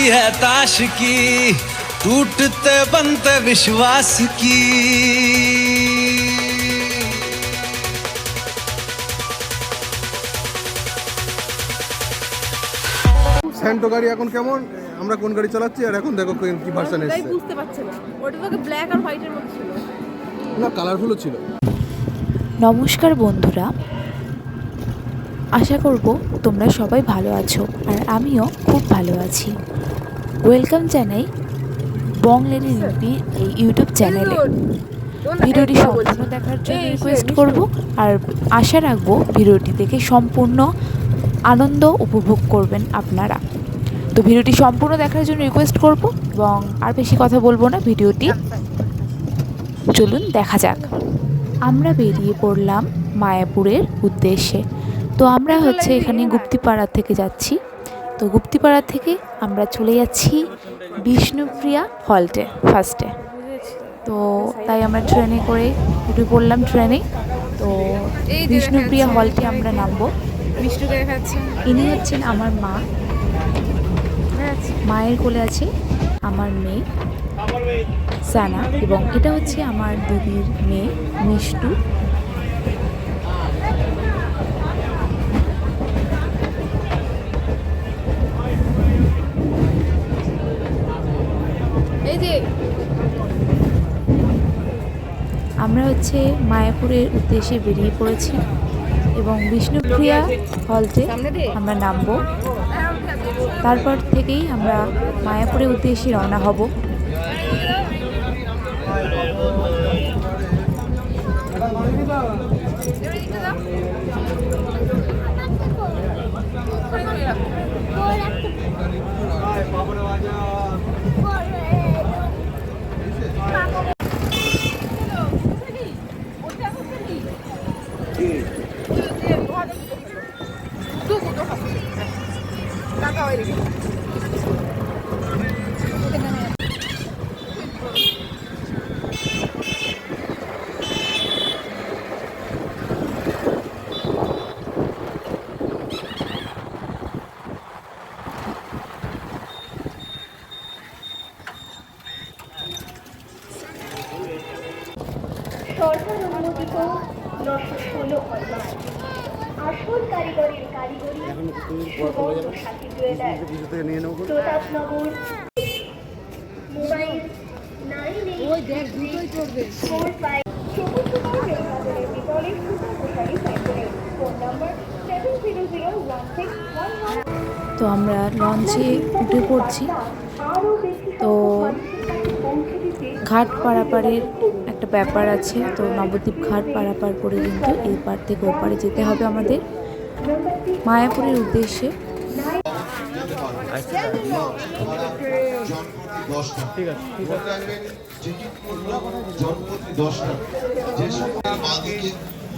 है ताश की, टूटते बनते विश्वास की। স্যান্টো গাড়ি এখন কেমন, আমরা কোন গাড়ি চালাচ্ছি আর এখন দেখো কি ভার্সন এসেছে। বুঝতে পারছে না, ওটা তো ব্ল্যাক আর হোয়াইটের মধ্যে ছিল না, কালারফুলও ছিল। নমস্কার বন্ধুরা, আশা করব তোমরা সবাই ভালো আছো আর আমিও খুব ভালো আছি। ওয়েলকাম জানাই বং লেডি রিম্পি এই ইউটিউব চ্যানেলে। ভিডিওটি সম্পূর্ণ দেখার জন্য রিকোয়েস্ট করব আর আশা রাখবো ভিডিওটি দেখে সম্পূর্ণ আনন্দ উপভোগ করবেন আপনারা। তো ভিডিওটি সম্পূর্ণ দেখার জন্য রিকোয়েস্ট করব এবং আর বেশি কথা বলবো না, ভিডিওটি চলুন দেখা যাক। আমরা বেরিয়ে পড়লাম মায়াপুরের উদ্দেশ্যে। তো আমরা এখানে গুপ্তিপাড়া থেকে যাচ্ছি। তো গুপ্তিপাড়া থেকে আমরা চলে যাচ্ছি বিষ্ণুপ্রিয়া হল্টে ফার্স্টে। তো তাই আমরা ট্রেনে করে উঠে পড়লাম ট্রেনে। তো বিষ্ণুপ্রিয়া হল্টে আমরা নামবো। ইনি হচ্ছেন আমার মা, মায়ের কোলে আছে আমার মেয়ে সানা এবং এটা হচ্ছে আমার দিদির মেয়ে মিষ্টু। আমরা মায়াপুরের উদ্দেশ্যে বেরিয়ে পড়েছি এবং বিষ্ণুপ্রিয়া হল্টে আমরা নামবো। তারপর থেকেই আমরা মায়াপুরের উদ্দেশ্যে রওনা হব। সরকার অনুমোদিত 916 আসল কারিগরের কারিগরি সুবর্ণ সাথী জুয়েলার, প্রতাপনগর। মোবাইল 9845 বিপরীত প্রসারী সেন্টারে, ফোন নাম্বার 70016111। তো আমরা লঞ্চে উঠে পড়ছি। তো ঘাট পারাপারের একটা ব্যাপার আছে। তো নবদ্বীপ ঘাট পারাপার করে কিন্তু এই পার থেকে ওপারে যেতে হবে আমাদের মায়াপুরের উদ্দেশ্যে।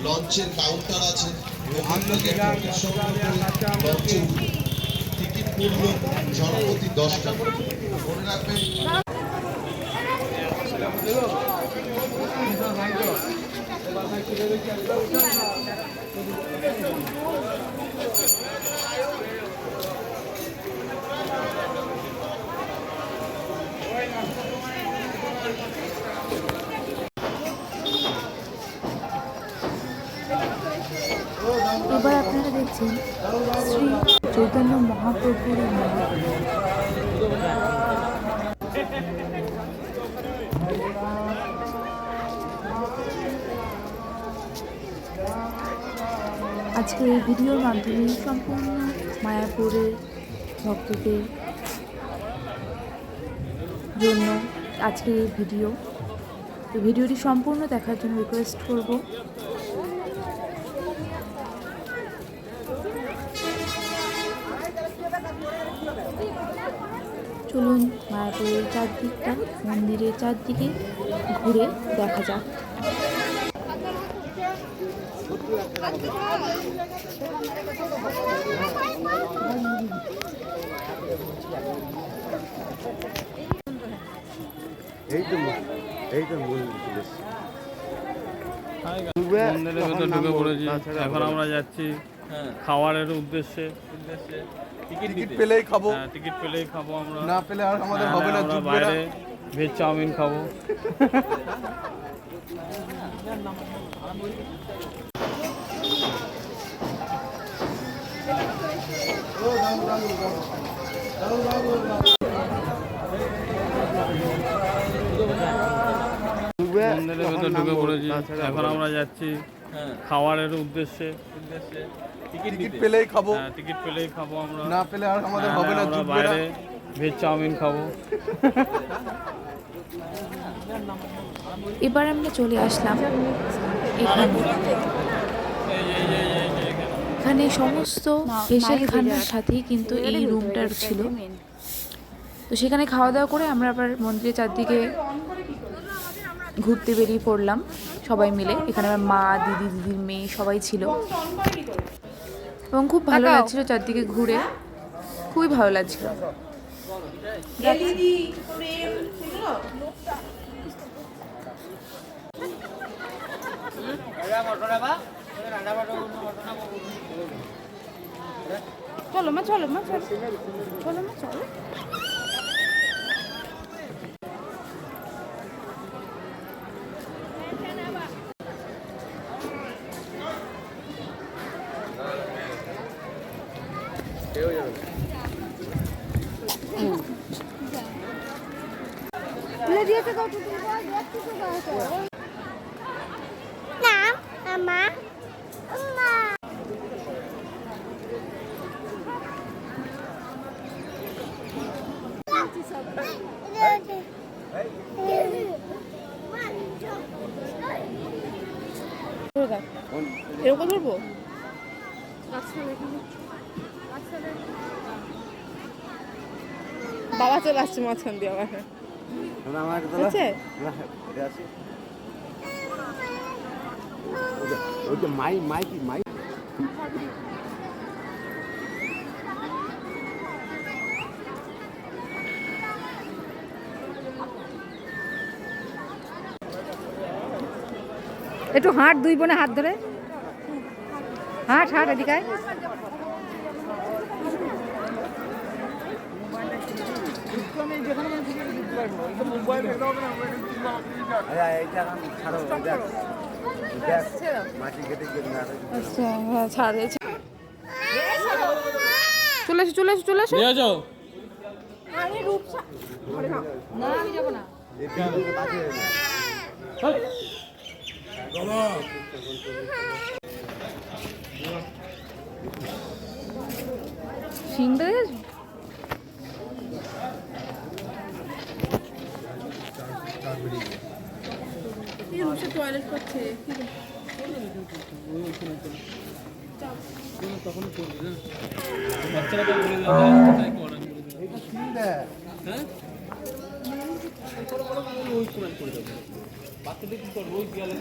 লঞ্চের কাউন্টার আছে, টিকিট মূল্য জনপ্রতি 10 টাকা। মনে রাখবেন এবার আপনারা দেখছেন শ্রী চৈতন্য মহাপ্রভুর আজকে এই ভিডিওর মাধ্যমে সম্পূর্ণ মায়াপুরের ভক্তদের জন্য আজকে এই ভিডিওটি সম্পূর্ণ দেখার জন্য রিকোয়েস্ট করব। চলুন মায়াপুরের চারদিকটা, মন্দিরের চারদিকে ঘুরে দেখা যাক। মন্দিরের ভেতর ঢুকে পড়েছি। এখন আমরা যাচ্ছি খাওয়ারের উদ্দেশ্যে টিকিট পেলেই খাবো, হ্যাঁ, টিকিট পেলেই খাবো আমরা। না পেলে আর আমাদের না, হবে না, আমরা জুটবে না। বাইরে ভেজ চাউমিন খাবো। মন্দিরের ভেতর ঢুকে পড়েছি। এখন আমরা যাচ্ছি খাওয়ারের উদ্দেশ্যে টিকিট পেলেই খাবো, হ্যাঁ, টিকিট পেলেই খাবো আমরা। না পেলে আর আমাদের না, হবে না, আমরা জুটবে না। বাইরে ভেজ চাউমিন খাবো। এবার আমরা চলে আসলাম এখানে। এখানে সমস্ত স্পেশাল খানার সাথেই কিন্তু এই রুমটার ছিল। তো সেখানে খাওয়া দাওয়া করে আমরা আবার মন্দিরের চারদিকে ঘুরতে বেরিয়ে পড়লাম সবাই মিলে। এখানে আমার মা, দিদি, দিদির মেয়ে সবাই ছিল এবং খুব ভালো লাগছিল চারদিকে ঘুরে, খুবই ভালো লাগছিল। চলো মা, চলো মা, চলো চলো মা, চলো। নাম আমার মা। এরকম ধরবো? বাবা চলে আসছে মাঝখান দিয়ে আবার। হচ্ছে? একটু হাঁট, দুই বোনে হাত ধরে হাঁট হাঁট, এদিকে আয়। আচ্ছা, হ্যাঁ, ছাড় হয়েছে। চলে এসো, চলে এসো, চলে এসো। নিয়ে যাও। না, আমি যাবো না। সিংটা দেখেছো? টয়লেট করছে। বাচ্চারা তো বলে দেয়, তাই করে। হ্যাঁ? ওই কোরআন করে দেবে। বাচ্চাদের কি করবো? ওই দেয়ালে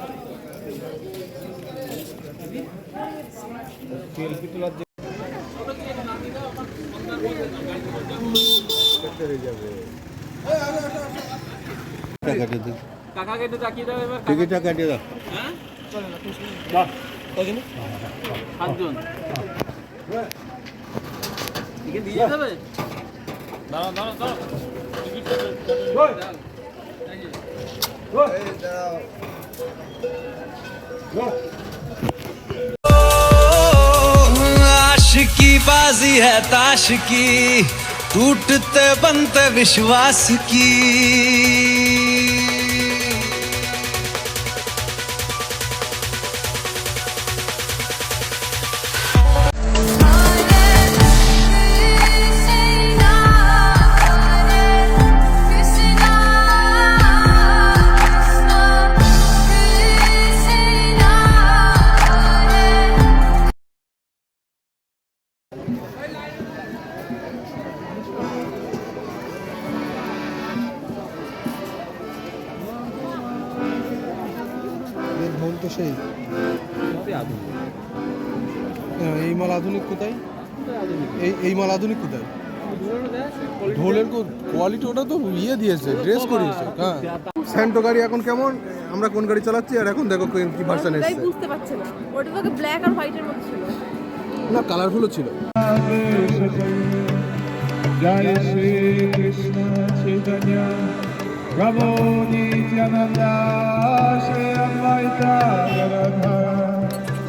কাকাকে একটু তাকিয়ে দাও এবার। টিকিটটা কাটিয়ে দাও। হ্যাঁ? বাহ, কয়জনে? 7 জন। টিকিট দিয়ে যেতে হবে? দাঁড়াও, দাঁড়াও, দাঁড়াও। টিকিটটা দাও। आशिकी बाजी है ताश की, टूटते बनते विश्वास की। ঢোল তো সেই এই মাল আধুনিক কোথায়? এই মাল আধুনিক কোথায়? ঢোলের কোয়ালিটি ওটা তো ইয়ে দিয়েছে, ড্রেস করিয়েছে। হ্যাঁ, স্যান্টো গাড়ি এখন কেমন, আমরা কোন গাড়ি চালাচ্ছি আর এখন দেখো কি ভার্সন তাই এসেছে। বুঝতে পারছে না। ওটা তো ব্ল্যাক আর হোয়াইটের মধ্যে ছিল। না কালারফুলও ছিল। जय श्री कृष्ण चैतन्य प्रभु नित्यानंद श्री अद्वैत गदाधर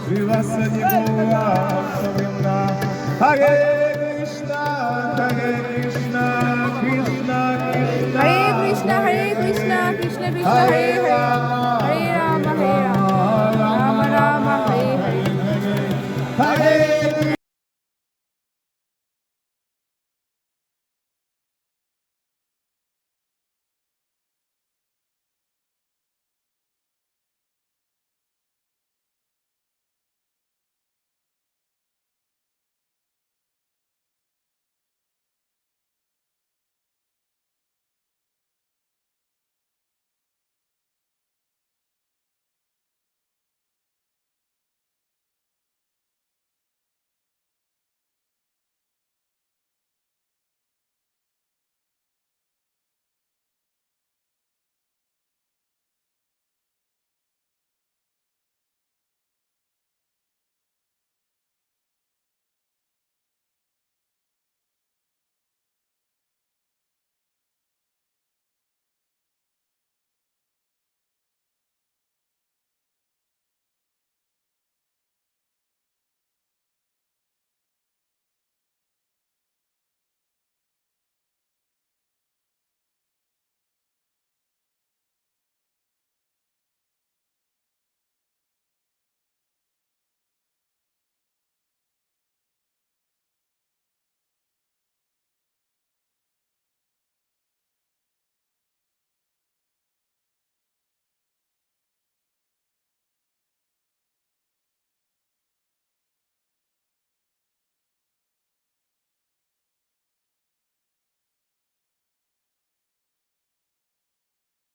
श्रीवासदि गौरभक्तवृंद हरे कृष्णा कृष्णा हरे कृष्णा कृष्ण कृष्ण हरे हरे राम